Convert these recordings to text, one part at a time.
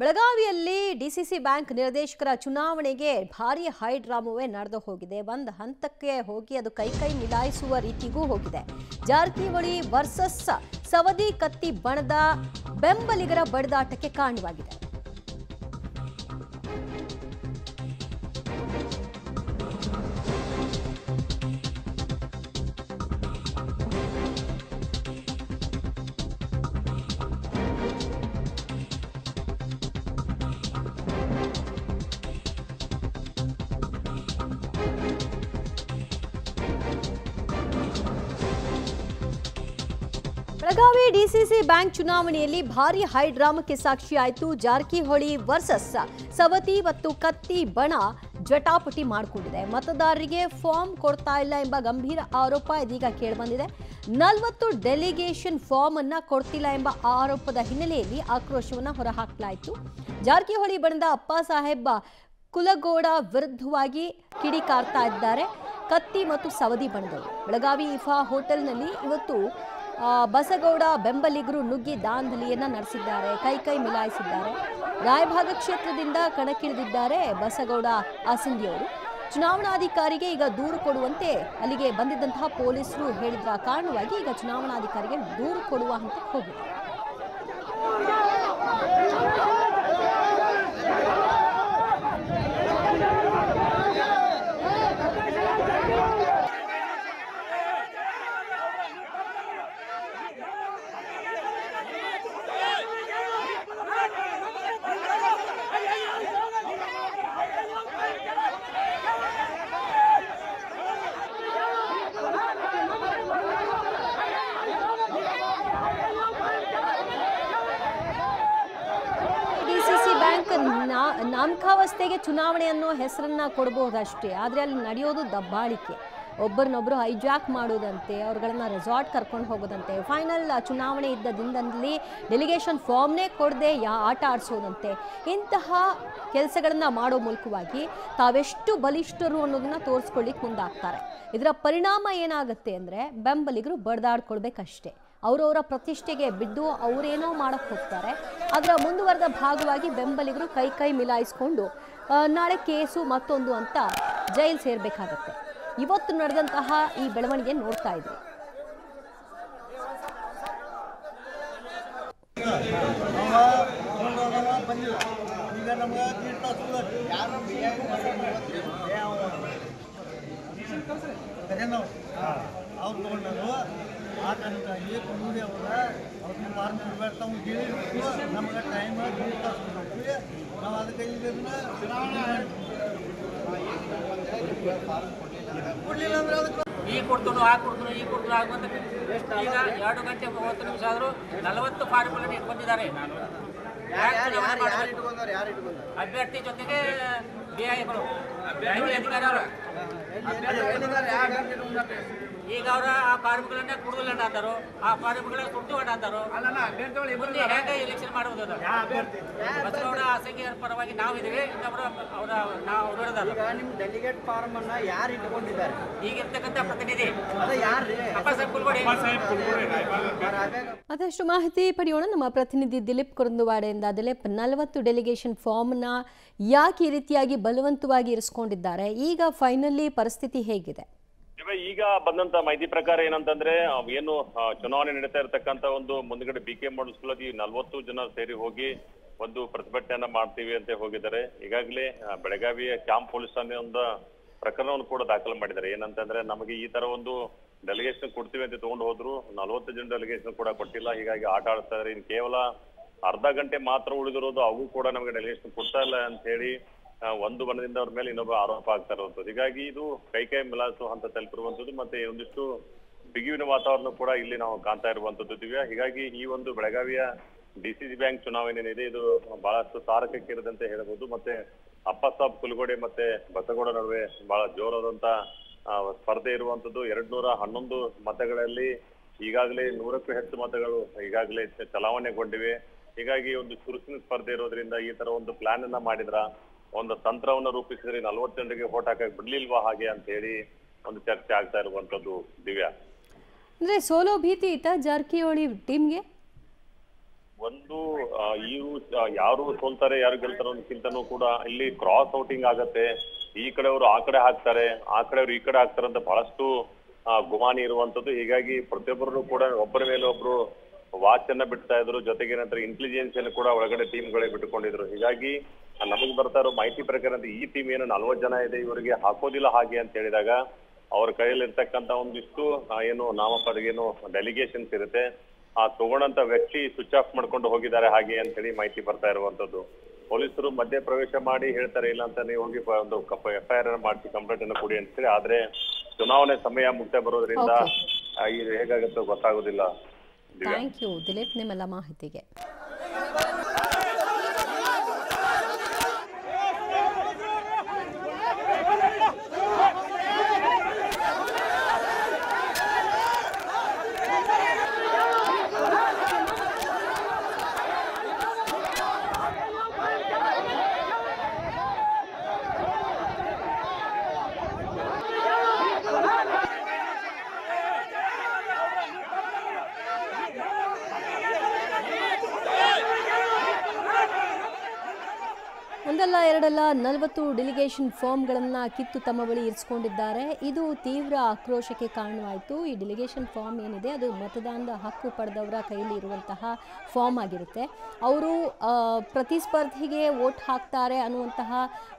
ಬೆಳಗಾವಿಯಲ್ಲಿ DCC bank ನಿರ್ದೇಶಕರ ಚುನಾವಣೆಗೆ ಭಾರಿ ಹೈ ಡ್ರಾಮವೇ ನಡೆದು ಹೋಗಿದೆ. ಒಂದು ಹಂತಕ್ಕೆ ಹೋಗಿ ಅದು ಕೈ ಮಿಲಾಯಿಸುವ ರೀತಿಗೂ ಹೋಗಿದೆ. ಜಾರಕಿಹೊಳಿ ವರ್ಸಸ್ ಸವದಿ ಕತ್ತಿ ಬಣದ ಬೆಂಬಲಿಗರ ಬಡಿದಾಟಕ್ಕೆ ಕಾರಣವಾಗಿದೆ. ಬೆಳಗಾವಿ ಡಿಸಿಸಿ ಬ್ಯಾಂಕ್ ಚುನಾವಣೆಯಲ್ಲಿ ಭಾರಿ ಹೈ ಡ್ರಾಮಕ್ಕೆ ಸಾಕ್ಷಿಯಾಯಿತು. ಜಾರಕಿಹೊಳಿ ವರ್ಸಸ್ ಸವದಿ ಮತ್ತು ಕತ್ತಿ ಬಣ ಜಟಾಪಟಿ ಮಾಡಿಕೊಂಡಿದೆ. ಮತದಾರರಿಗೆ ಫಾರ್ಮ್ ಕೊಡ್ತಾ ಇಲ್ಲ ಎಂಬ ಗಂಭೀರ ಆರೋಪ ಇದೀಗ ಕೇಳಿಬಂದಿದೆ. 40 ಡೆಲಿಗೇಷನ್ ಫಾರ್ಮ್ ಅನ್ನ ಕೊಡ್ತಿಲ್ಲ ಎಂಬ ಆರೋಪದ ಹಿನ್ನೆಲೆಯಲ್ಲಿ ಆಕ್ರೋಶವನ್ನು ಹೊರಹಾಕಲಾಯಿತು. ಜಾರಕಿಹೊಳಿ ಬಣದ ಅಪ್ಪ ಸಾಹೇಬ್ ಕುಲಗೋಡ ವಿರುದ್ಧವಾಗಿ ಕಿಡಿಕಾರ್ತಾ ಇದ್ದಾರೆ ಕತ್ತಿ ಮತ್ತು ಸವದಿ ಬಣದವರು. ಬೆಳಗಾವಿ ಇಫಾ ಹೋಟೆಲ್ನಲ್ಲಿ ಇವತ್ತು ಬಸಗೌಡ ಬೆಂಬಲಿಗರು ನುಗ್ಗಿ ದಾಂಧಲಿಯನ್ನ ನಡೆಸಿದ್ದಾರೆ, ಕೈ ಮಿಲಾಯಿಸಿದ್ದಾರೆ. ರಾಯಭಾಗ ಕ್ಷೇತ್ರದಿಂದ ಕಣಕ್ಕಿಳಿದಿದ್ದಾರೆ ಬಸಗೌಡ ಆಸಿಂದಿಯವರು. ಚುನಾವಣಾಧಿಕಾರಿಗೆ ಈಗ ದೂರು ಕೊಡುವಂತೆ ಅಲ್ಲಿಗೆ ಬಂದಿದ್ದಂತಹ ಪೊಲೀಸರು ಹೇಳಿದ್ರ ಕಾರಣವಾಗಿ ಈಗ ಚುನಾವಣಾಧಿಕಾರಿಗೆ ದೂರು ಕೊಡುವ ಹಂತಕ್ಕೆ ಹೋಗಿದೆ. ನಾಮಕಾವಸ್ಥೆಗೆ ಚುನಾವಣೆ ಅನ್ನೋ ಹೆಸರನ್ನ ಕೊಡಬಹುದಷ್ಟೇ, ಆದರೆ ಅಲ್ಲಿ ನಡೆಯೋದು ದಬ್ಬಾಳಿಕೆ. ಒಬ್ಬರನ್ನೊಬ್ಬರು ಹೈಜಾಕ್ ಮಾಡೋದಂತೆ, ಅವ್ರುಗಳನ್ನ ರೆಸಾರ್ಟ್ ಕರ್ಕೊಂಡು ಹೋಗೋದಂತೆ, ಫೈನಲ್ ಚುನಾವಣೆ ಇದ್ದ ದಿನದಲ್ಲಿ ಡೆಲಿಗೇಷನ್ ಫಾರ್ಮ್ನೇ ಕೊಡದೆ ಆಟ ಆಡಿಸೋದಂತೆ. ಇಂತಹ ಕೆಲಸಗಳನ್ನ ಮಾಡೋ ಮೂಲಕವಾಗಿ ತಾವೆಷ್ಟು ಬಲಿಷ್ಠರು ಅನ್ನೋದನ್ನ ತೋರಿಸ್ಕೊಳ್ಳಿಕ್ಕೆ ಮುಂದಾಗ್ತಾರೆ. ಇದರ ಪರಿಣಾಮ ಏನಾಗುತ್ತೆ ಅಂದರೆ ಬೆಂಬಲಿಗರು ಬಡ್ದಾಡ್ಕೊಳ್ಬೇಕಷ್ಟೇ. ಅವರವರ ಪ್ರತಿಷ್ಠೆಗೆ ಬಿದ್ದು ಅವರೇನೋ ಮಾಡಕ್ಕೆ ಹೋಗ್ತಾರೆ. ಅದರ ಮುಂದುವರೆದ ಭಾಗವಾಗಿ ಬೆಂಬಲಿಗರು ಕೈ ಮಿಲಾಯಿಸ್ಕೊಂಡು ನಾಳೆ ಕೇಸು ಮತ್ತೊಂದು ಅಂತ ಜೈಲು ಸೇರಬೇಕಾಗತ್ತೆ. ಇವತ್ತು ನಡೆದಂತಹ ಈ ಬೆಳವಣಿಗೆ ನೋಡ್ತಾ ಇದ್ವಿ. ಆ ಕಾರಣಕ್ಕಾಗಿ ಕೊಂಡಿ ಅವರ ಅವ್ರನ್ನ ಫಾರ್ಮ್ ಇಡಬೇಕು, ಅವ್ರಿಗೆ ಹೇಳಿಬಿಟ್ಟು ನಮ್ಗೆ ಟೈಮ್ ನಾವು ಅದಕ್ಕೆ ಕೊಡಲಿಲ್ಲ ಅಂದ್ರೆ ಅದಕ್ಕೆ ಈ ಕೊಡ್ತು ಆ ಕೊಡ್ತು ಈ ಕೊಡ್ತು ಆಗುವಂತ ಈಗ 2 ಗಂಟೆ 30 ನಿಮಿಷ ಆದರೂ 40 ಫಾರ್ಮ್ಗಳನ್ನು ಇಟ್ಕೊಂಡಿದ್ದಾರೆ. ಅಭ್ಯರ್ಥಿ ಜೊತೆಗೆ ಬಿಐಗಳು ಅಧಿಕಾರಿಗಳು ಈಗ ಅವರ ಆ ಫಾರ್ಮ್ಗಳನ್ನ ಕುಡುಗಲ್ಲ ಅಂತಾರೋ, ಆ ಫಾರ್ಮ್ಗಳ ಸುಟ್ಟು ಅಂತಾರೋ, ಮುಂದೆ ಹೇಗೆ ಎಲೆಕ್ಷನ್ ಮಾಡುವುದು? ಬಸವಗೌಡ ಆಸಂಗಿಯರ ಪರವಾಗಿ ನಾವು ಇದೀವಿ, ಇನ್ನೊಬ್ಬರು ಅವರ ನಾವು ನೋಡೋದಲ್ಲ. ನಿಮ್ಮ ಡೆಲಿಗೇಟ್ ಫಾರ್ಮ್ ಅನ್ನ ಯಾರು ಇಟ್ಕೊಂಡಿದ್ದಾರೆ? ಈಗ ಇರ್ತಕ್ಕಂಥ ಪ್ರತಿನಿಧಿ ಅಪ್ಪಾಸಾಹೇಬ್ ಕುಲಗೋಡೆ. ಮತ್ತಷ್ಟು ಮಾಹಿತಿ ಪಡೆಯೋಣ ನಮ್ಮ ಪ್ರತಿನಿಧಿ ದಿಲೀಪ್ ಕುರುಂದುವಾಡೆಯಿಂದ. ದಿಲೀಪ್, 40 ಡೆಲಿಗೇಷನ್ ಫಾರ್ಮ್ನ ಯಾಕೆ ಈ ರೀತಿಯಾಗಿ ಬಲವಂತವಾಗಿ ಇರಿಸ್ಕೊಂಡಿದ್ದಾರೆ? ಈಗ ಫೈನಲಿ ಪರಿಸ್ಥಿತಿ ಹೇಗಿದೆ? ಈಗ ಬಂದಂತ ಮಾಹಿತಿ ಪ್ರಕಾರ ಏನಂತಂದ್ರೆ ಏನು ಚುನಾವಣೆ ನಡೀತಾ ಇರತಕ್ಕಂತ ಒಂದು ಮುಂದ್ಗಡೆ BK ಮಾಡಲ್ ಸ್ಕೂಲ್ 40 ಜನ ಸೇರಿ ಹೋಗಿ ಒಂದು ಪ್ರತಿಭಟನೆಯನ್ನ ಮಾಡ್ತೀವಿ ಅಂತ ಹೋಗಿದ್ದಾರೆ. ಈಗಾಗಲೇ ಬೆಳಗಾವಿಯ ಕ್ಯಾಂಪ್ ಪೊಲೀಸ್ ಠಾಣೆ ಒಂದು ಪ್ರಕರಣವನ್ನು ಕೂಡ ದಾಖಲು ಮಾಡಿದ್ದಾರೆ. ಏನಂತಂದ್ರೆ ನಮಗೆ ಈ ತರ ಒಂದು ಡೆಲಿಗೇಷನ್ ಕೊಡ್ತೀವಿ ಅಂತ ತಗೊಂಡು ಹೋದ್ರು, 40 ಜನ ಡೆಲಿಗೇಷನ್ ಕೂಡ ಕೊಟ್ಟಿಲ್ಲ, ಹೀಗಾಗಿ ಆಟ ಆಡ್ತಾ ಇದ್ದಾರೆ. ಇನ್ನು ಕೇವಲ ಅರ್ಧ ಗಂಟೆ ಮಾತ್ರ ಉಳಿದಿರೋದು, ಅವು ಕೂಡ ನಮಗೆ ಡೆಲಿಗೇಷನ್ ಕೊಡ್ತಾ ಇಲ್ಲ ಅಂತ ಹೇಳಿ ಒಂದು ಬಣದಿಂದ ಅವ್ರ ಮೇಲೆ ಇನ್ನೊಬ್ಬ ಆರೋಪ ಆಗ್ತಾ ಇರುವಂತದ್ದು. ಹೀಗಾಗಿ ಇದು ಕೈ ಮಿಲಾಯಿಸುವ ಹಂತ ತಲುಪಿರುವಂತದ್ದು, ಮತ್ತೆ ಒಂದಿಷ್ಟು ಬಿಗುವಿನ ವಾತಾವರಣ ಕೂಡ ಇಲ್ಲಿ ನಾವು ಕಾಣ್ತಾ ಇರುವಂತದ್ದು ದಿವ್ಯಾ. ಹೀಗಾಗಿ ಈ ಒಂದು ಬೆಳಗಾವಿಯ ಡಿಸಿಸಿ ಬ್ಯಾಂಕ್ ಚುನಾವಣೆ ಏನಿದೆ ಇದು ಬಹಳಷ್ಟು ತಾರಕಕ್ಕೇರಿದಂತೆ ಹೇಳಬಹುದು. ಮತ್ತೆ ಅಪ್ಪಾಸಾಹೇಬ್ ಕುಲಗೋಡೆ ಮತ್ತೆ ಬಸಗೌಡ ನಡುವೆ ಬಹಳ ಜೋರಾದಂತ ಸ್ಪರ್ಧೆ ಇರುವಂತದ್ದು. 211 ಮತಗಳಲ್ಲಿ ಈಗಾಗಲೇ 100ಕ್ಕೂ ಹೆಚ್ಚು ಮತಗಳು ಈಗಾಗಲೇ ಚಲಾವಣೆಗೊಂಡಿವೆ. ಹೀಗಾಗಿ ಒಂದು ಚುರುಕಿನ ಸ್ಪರ್ಧೆ ಇರೋದ್ರಿಂದ ಈ ತರ ಒಂದು ಪ್ಲಾನ್ ಅನ್ನ ಮಾಡಿದ್ರ, ಒಂದು ತಂತ್ರವನ್ನ ರೂಪಿಸಿದ್ರೆ 40 ಜನರಿಗೆ ವೋಟ್ ಹಾಕಕ್ ಬಿಡ್ಲಿಲ್ವಾ ಹಾಗೆ ಅಂತ ಹೇಳಿ ಒಂದು ಚರ್ಚೆ ಆಗ್ತಾ ಇರುವಂತದ್ದು ದಿವ್ಯಾ. ಅಂದ್ರೆ ಸೋಲೋ ಭೀತಿ ಇತ್ತ ಜಾರಕಿಹೊಳಿ ಟೀಮ್ಗೆ? ಒಂದು ಯಾರು ಸೋಲ್ತಾರೆ ಯಾರು ಗೆಲ್ತಾರೆ ಅನ್ನೋದಕ್ಕಿಂತನೂ ಕೂಡ ಇಲ್ಲಿ ಕ್ರಾಸ್ ಔಟಿಂಗ್ ಆಗತ್ತೆ. ಈ ಕಡೆಯವರು ಆ ಕಡೆ ಹಾಕ್ತಾರೆ, ಆ ಕಡೆಯವರು ಈ ಕಡೆ ಹಾಕ್ತಾರೆ ಅಂತ ಬಹಳಷ್ಟು ಗುಮಾನಿ ಇರುವಂತದ್ದು. ಹೀಗಾಗಿ ಪ್ರತಿಯೊಬ್ಬರು ಕೂಡ ಒಬ್ಬರ ಮೇಲೆ ಒಬ್ರು ವಾಚ್ ಅನ್ನ ಬಿಡ್ತಾ ಇದ್ರು. ಜೊತೆಗೆ ಏನಂದ್ರೆ ಇಂಟೆಲಿಜೆನ್ಸ್ ಅನ್ನು ಕೂಡ ಒಳಗಡೆ ಟೀಮ್ಗಳೇ ಬಿಟ್ಟುಕೊಂಡಿದ್ರು. ಹೀಗಾಗಿ ನಮಗೆ ಬರ್ತಾ ಇರೋ ಮಾಹಿತಿ ಪ್ರಕಾರ ಈ ಟೀಮ್ ಏನು 40 ಜನ ಇದೆ, ಇವರಿಗೆ ಹಾಕೋದಿಲ್ಲ ಹಾಗೆ ಅಂತ ಹೇಳಿದಾಗ ಅವ್ರ ಕೈಯಲ್ಲಿ ಇರ್ತಕ್ಕಂತ ಒಂದಿಷ್ಟು ಏನು ನಾಮಪದಗೇನು ಡೆಲಿಗೇಷನ್ಸ್ ಇರುತ್ತೆ, ಆ ತಗೊಂಡಂತ ವ್ಯಕ್ತಿ ಸ್ವಿಚ್ ಆಫ್ ಮಾಡ್ಕೊಂಡು ಹೋಗಿದ್ದಾರೆ ಹಾಗೆ ಅಂತ ಹೇಳಿ ಮಾಹಿತಿ ಬರ್ತಾ ಇರುವಂತದ್ದು. ಪೊಲೀಸರು ಮಧ್ಯೆ ಪ್ರವೇಶ ಮಾಡಿ ಹೇಳ್ತಾರೆ, ಇಲ್ಲ ಅಂತ ನೀವು ಹೋಗಿ ಒಂದು FIR ಮಾಡಿಸಿ ಕಂಪ್ಲೇಂಟ್ ಅನ್ನು ಕೊಡಿ ಅಂತ ಹೇಳಿ. ಆದ್ರೆ ಚುನಾವಣೆ ಸಮಯ ಮುಕ್ತ ಬರೋದ್ರಿಂದ ಇದು ಹೇಗಾಗುತ್ತೋ ಗೊತ್ತಾಗೋದಿಲ್ಲ. ಥ್ಯಾಂಕ್ ಯು ದಿಲೀಪ್ ನಿಮ್ಮೆಲ್ಲ ಮಾಹಿತಿಗೆ. ಒಂದಲ್ಲ ಎರಡಲ್ಲ 40 ಡೆಲಿಗೇಷನ್ ಫಾರ್ಮ್ಗಳನ್ನು ಕಿತ್ತು ತಮ್ಮ ಬಳಿ ಇರಿಸಿಕೊಂಡಿದ್ದಾರೆ. ಇದು ತೀವ್ರ ಆಕ್ರೋಶಕ್ಕೆ ಕಾರಣವಾಯಿತು. ಈ ಡೆಲಿಗೇಷನ್ ಫಾರ್ಮ್ ಏನಿದೆ ಅದು ಮತದಾನದ ಹಕ್ಕು ಪಡೆದವರ ಕೈಯಲ್ಲಿ ಇರುವಂತಹ ಫಾರ್ಮ್ ಆಗಿರುತ್ತೆ. ಅವರು ಪ್ರತಿಸ್ಪರ್ಧಿಗೆ ವೋಟ್ ಹಾಕ್ತಾರೆ ಅನ್ನುವಂತಹ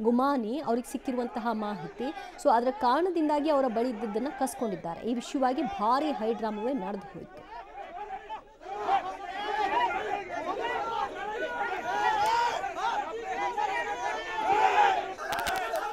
ಗುಮಾನಿ ಅವ್ರಿಗೆ ಸಿಕ್ಕಿರುವಂತಹ ಮಾಹಿತಿ. ಸೊ ಅದರ ಕಾರಣದಿಂದಾಗಿ ಅವರ ಬಳಿ ಇದ್ದದ್ದನ್ನು ಕಸ್ಕೊಂಡಿದ್ದಾರೆ. ಈ ವಿಷಯವಾಗಿ ಭಾರಿ ಹೈಡ್ರಾಮವೇ ನಡೆದು ಹೋಯಿತು.